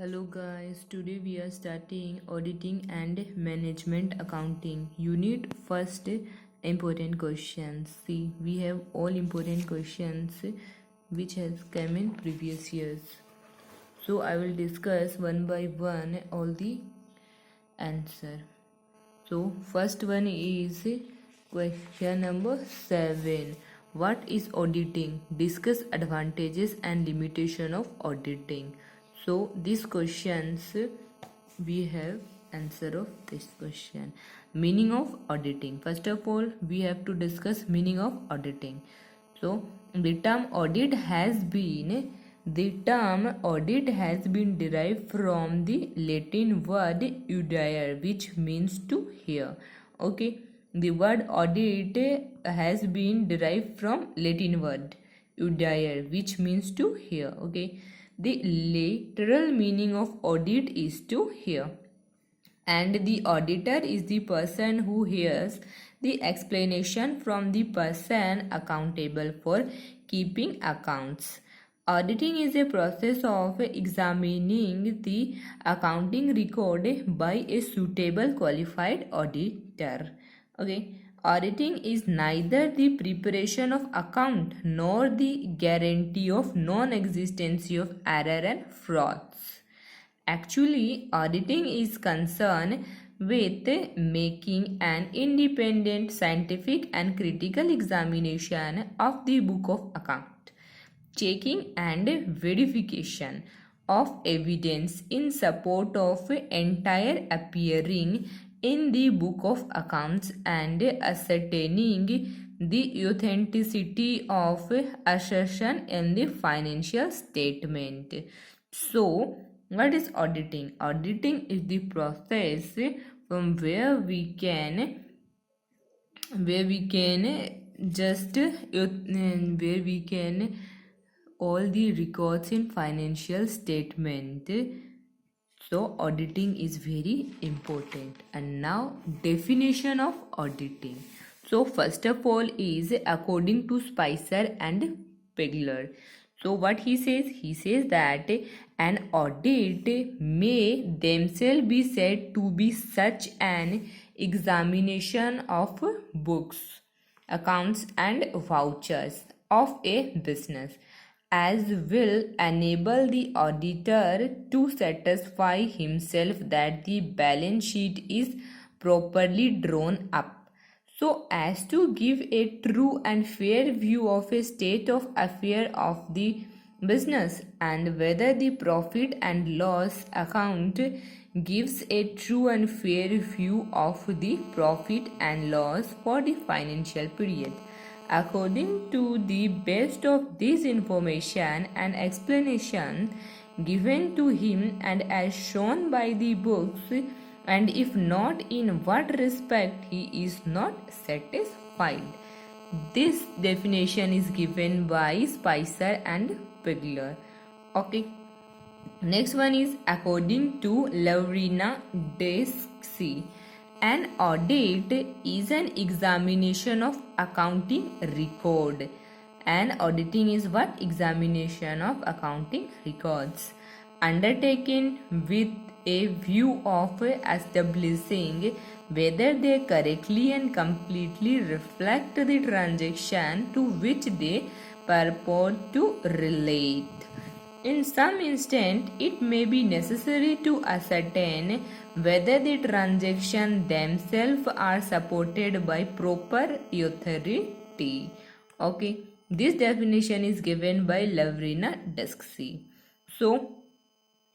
Hello guys, today we are starting auditing and management accounting. Unit first important questions. See, we have all important questions which has come in previous years. So I will discuss one by one all the answer. So first one is question number 7. What is auditing? Discuss advantages and limitation of auditing. So these questions we have answer of this question. Meaning of auditing. First of all, we have to discuss meaning of auditing. So the term audit has been derived from the Latin word audire, which means to hear. Okay, the word audit has been derived from Latin word audire, which means to hear. Okay, the literal meaning of audit is to hear, and the auditor is the person who hears the explanation from the person accountable for keeping accounts. Auditing is a process of examining the accounting record by a suitable qualified auditor. Okay, auditing is neither the preparation of account nor the guarantee of non-existence of error and frauds. Actually, auditing is concerned with making an independent, scientific and critical examination of the book of account, checking and verification of evidence in support of entire appearing in the book of accounts, and ascertaining the authenticity of assertion in the financial statement. So, what is auditing? Auditing is the process from where we can just where we can all the records in financial statement. So auditing is very important. And now definition of auditing. So first of all is according to Spicer and Pegler. So what he says that an audit may themselves be said to be such an examination of books, accounts and vouchers of a business as will enable the auditor to satisfy himself that the balance sheet is properly drawn up, so as to give a true and fair view of a state of affair of the business, and whether the profit and loss account gives a true and fair view of the profit and loss for the financial period. According to the best of this information and explanation given to him and as shown by the books, and if not, in what respect he is not satisfied. This definition is given by Spicer and Pegler. Okay. Next one is according to Laurina Desksy. An audit is an examination of accounting record. And auditing is what? Examination of accounting records, undertaken with a view of establishing whether they correctly and completely reflect the transaction to which they purport to relate. In some instance, it may be necessary to ascertain whether the transactions themselves are supported by proper authority. Okay, this definition is given by Lavrina Desksy. So,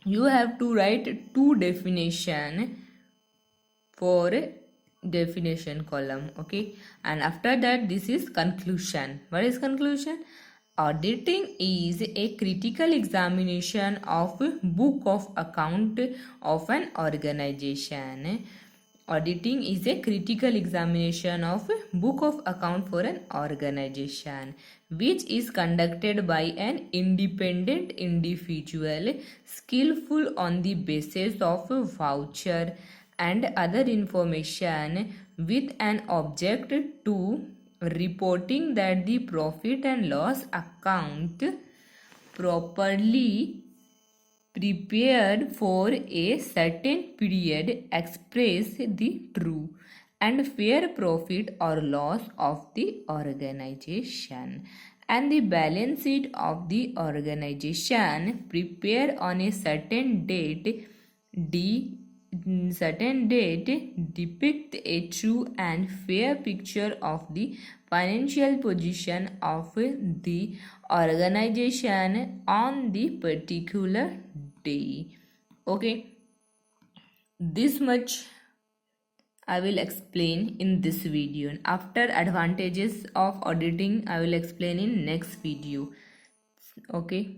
you have to write two definition for definition column. Okay, and after that, this is conclusion. What is conclusion? Auditing is a critical examination of book of account of an organization. Auditing is a critical examination of book of account for an organization, which is conducted by an independent individual skillful on the basis of a voucher and other information, with an object to reporting that the profit and loss account properly prepared for a certain period express the true and fair profit or loss of the organization, and the balance sheet of the organization prepared on a certain date depict a true and fair picture of the financial position of the organization on the particular day. Okay, this much I will explain in this video. After advantages of auditing, I will explain in next video. Okay.